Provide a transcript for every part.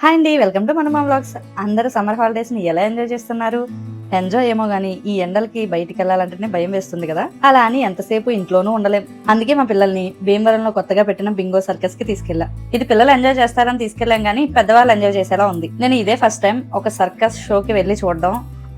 Hi అండి, welcome to మనమా vlogs. అందరూ సమ్మర్ హాలిడేస్ని ఎలా ఎంజాయ్ చేస్తున్నారు? ఎంజాయ్ ఏమో గానీ ఈ ఎండలకి బయటికి వెళ్ళాలంటేనే భయం వేస్తుంది కదా. అలా అని ఎంతసేపు ఇంట్లోనూ ఉండలేం. అందుకే మా పిల్లల్ని భీమవరంలో కొత్తగా పెట్టిన బింగో సర్కస్ కి తీసుకెళ్ళా. ఇది పిల్లలు ఎంజాయ్ చేస్తారని తీసుకెళ్ళాం గానీ పెద్దవాళ్ళు ఎంజాయ్ చేసేలా ఉంది. నేను ఇదే ఫస్ట్ టైం ఒక సర్కస్ షోకి వెళ్ళి చూడడం.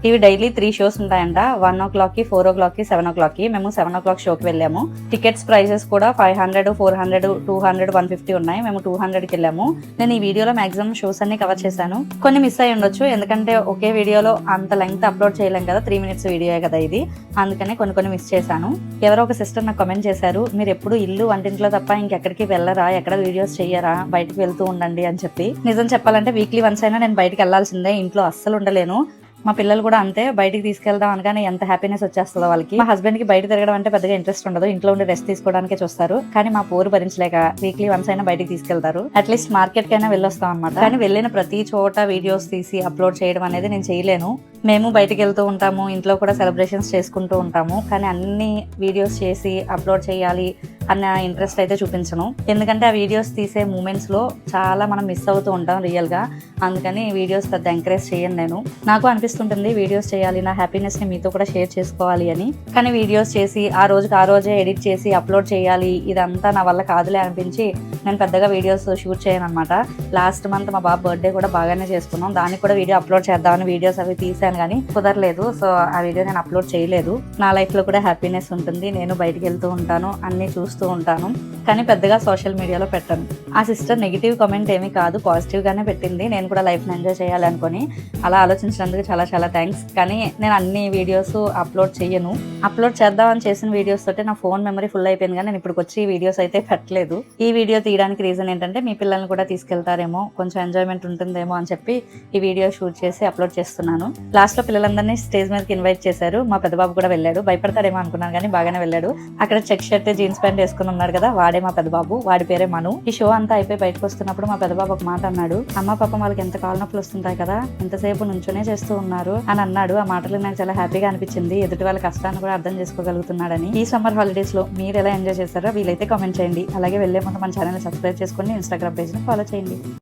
ఇవి డైలీ 3 షోస్ ఉంటాయంట. 1 o'clock కి, 4 o'clock కి, 7 o'clock కి. మేము 7 o'clock షోకి వెళ్ళాము. టికెట్స్ ప్రైజెస్ కూడా 500, 400, 200, 150 ఉన్నాయి. మేము 200కి వెళ్ళాము. నేను ఈ వీడియోలో మాక్సిమం షోస్ అన్ని కవర్ చేశాను. కొన్ని మిస్ అయ్యి ఉండొచ్చు, ఎందుకంటే ఒకే వీడియోలో అంత లెంగ్త్ అప్లోడ్ చేయలేం కదా. 3 minutes వీడియో కదా ఇది, అందుకనే కొన్ని మిస్ చేశాను. ఎవరో ఒక సిస్టర్ నాకు కమెంట్ చేశారు, మీరు ఎప్పుడు ఇల్లు వంటింట్లో తప్ప ఇంకెక్కడికి వెళ్ళరా, ఎక్కడ వీడియోస్ చెయ్యరా, బయటకు వెళ్తూ ఉండండి అని చెప్పి. నిజం చెప్పాలంటే వీక్లీ వన్స్ అయినా నేను బయటకు వెళ్లాల్సిందే, ఇంట్లో అస్సలు ఉండలేను. మా పిల్లలు కూడా అంతే, బయటికి తీసుకెళ్దాం అనగానే ఎంత హ్యాపీనెస్ వచ్చేస్తుందో వాళ్ళకి. మా హస్బెండ్ కి బయట తిరగడం అంటే పెద్దగా ఇంట్రెస్ట్ ఉండదు, ఇంట్లో ఉండి రెస్ట్ తీసుకోవడానికే చూస్తారు. కానీ మా పోరు భరించలేక వీక్లీ వన్స్ అయినా బయటికి తీసుకెళ్తారు. అట్లీస్ట్ మార్కెట్ కైనా వెళ్ళొస్తాం అనమాట. కానీ వెళ్ళిన ప్రతి చోట వీడియోస్ తీసి అప్లోడ్ చేయడం అనేది నేను చేయలేను. మేము బయటకు వెళ్తూ ఉంటాము, ఇంట్లో కూడా సెలబ్రేషన్స్ చేసుకుంటూ ఉంటాము. కానీ అన్ని వీడియోస్ చేసి అప్లోడ్ చేయాలి అన్న ఇంట్రెస్ట్ అయితే చూపించను, ఎందుకంటే ఆ వీడియోస్ తీసే మూమెంట్స్ లో చాలా మనం మిస్ అవుతూ ఉంటాం రియల్ గా. అందుకని వీడియోస్ పెద్ద ఎంకరేజ్ చేయను నేను. నాకు అనిపిస్తుంటుంది వీడియోస్ చేయాలి, నా హ్యాపీనెస్ ని మీతో కూడా షేర్ చేసుకోవాలి అని. కానీ వీడియోస్ చేసి ఆ రోజే ఎడిట్ చేసి అప్లోడ్ చేయాలి, ఇదంతా నా వల్ల కాదులే అనిపించి నేను పెద్దగా వీడియోస్ షూట్ చేయను అనమాట. లాస్ట్ మంత్ మా బాబు బర్త్డే కూడా బాగానే చేసుకున్నాం, దానికి కూడా వీడియో అప్లోడ్ చేద్దామని వీడియోస్ అవి తీసాను కానీ కుదరలేదు. సో ఆ వీడియో నేను అప్లోడ్ చేయలేదు. నా లైఫ్ లో కూడా హ్యాపీనెస్ ఉంటుంది, నేను బయటికి వెళ్తూ ఉంటాను, అన్ని చూస్తూ ఉంటాను, కానీ పెద్దగా సోషల్ మీడియాలో పెట్టను. ఆ సిస్టర్ నెగిటివ్ కామెంట్ ఏమీ కాదు, పాజిటివ్ గానే పెట్టింది. నేను కూడా లైఫ్ ని ఎంజాయ్ చేయాలి అనుకుని అలా ఆలోచించినందుకు చాలా థ్యాంక్స్. కానీ నేను అన్ని వీడియోస్ అప్లోడ్ చేయను. అప్లోడ్ చేద్దామని చేసిన వీడియోస్ తోటి నా ఫోన్ మెమరీ ఫుల్ అయిపోయింది, కానీ నేను ఇప్పుడు వచ్చి వీడియోస్ అయితే పెట్టలేదు. ఈ వీడియో తీయడానికి రీజన్ ఏంటంటే మీ పిల్లల్ని కూడా తీసుకెళ్తారేమో, కొంచెం ఎంజాయ్మెంట్ ఉంటుందేమో అని చెప్పి ఈ వీడియో షూట్ చేసి అప్లోడ్ చేస్తున్నాను. లాస్ట్ లో పిల్లలందరినీ స్టేజ్ మీదకి ఇన్వైట్ చేశారు. మా పెద్ద బాబు కూడా వెళ్ళాడు, భయపడతాడేమో అనుకున్నాను కానీ బాగానే వెళ్ళాడు. అక్కడ చెక్ షర్ట్ జీన్స్ ప్యాంట్ వేసుకుని ఉన్నాడు కదా, వాడే మా పెద్ద బాబు, వాడి పేరే మను. ఈ షో అంతా అయిపోయి బయటకు వస్తున్నప్పుడు మా పెద్ద బాబు ఒక మాట అన్నాడు, అమ్మ పాపం వాళ్ళకి ఎంత కాళ్ళ నొప్పులు వస్తుంటాయి కదా, ఎంతసేపు నుంచోనే చేస్తూ ఉన్నారు అని అన్నాడు. ఆ మాటలు నాకు చాలా హ్యాపీగా అనిపించింది, ఎదుటి వాళ్ళ కష్టాన్ని కూడా అర్థం చేసుకోగలుగుతున్నాడని. ఈ సమ్మర్ హాలిడేస్ లో మీరు ఎలా ఎంజాయ్ చేస్తారో వీలైతే కామెంట్ చేయండి. అలాగే వెళ్లే ముందు మన ఛానల్ సబ్స్క్రైబ్ చేసుకోండి, ఇన్స్టాగ్రామ్ పేజ్ ని ఫాలో చేయండి.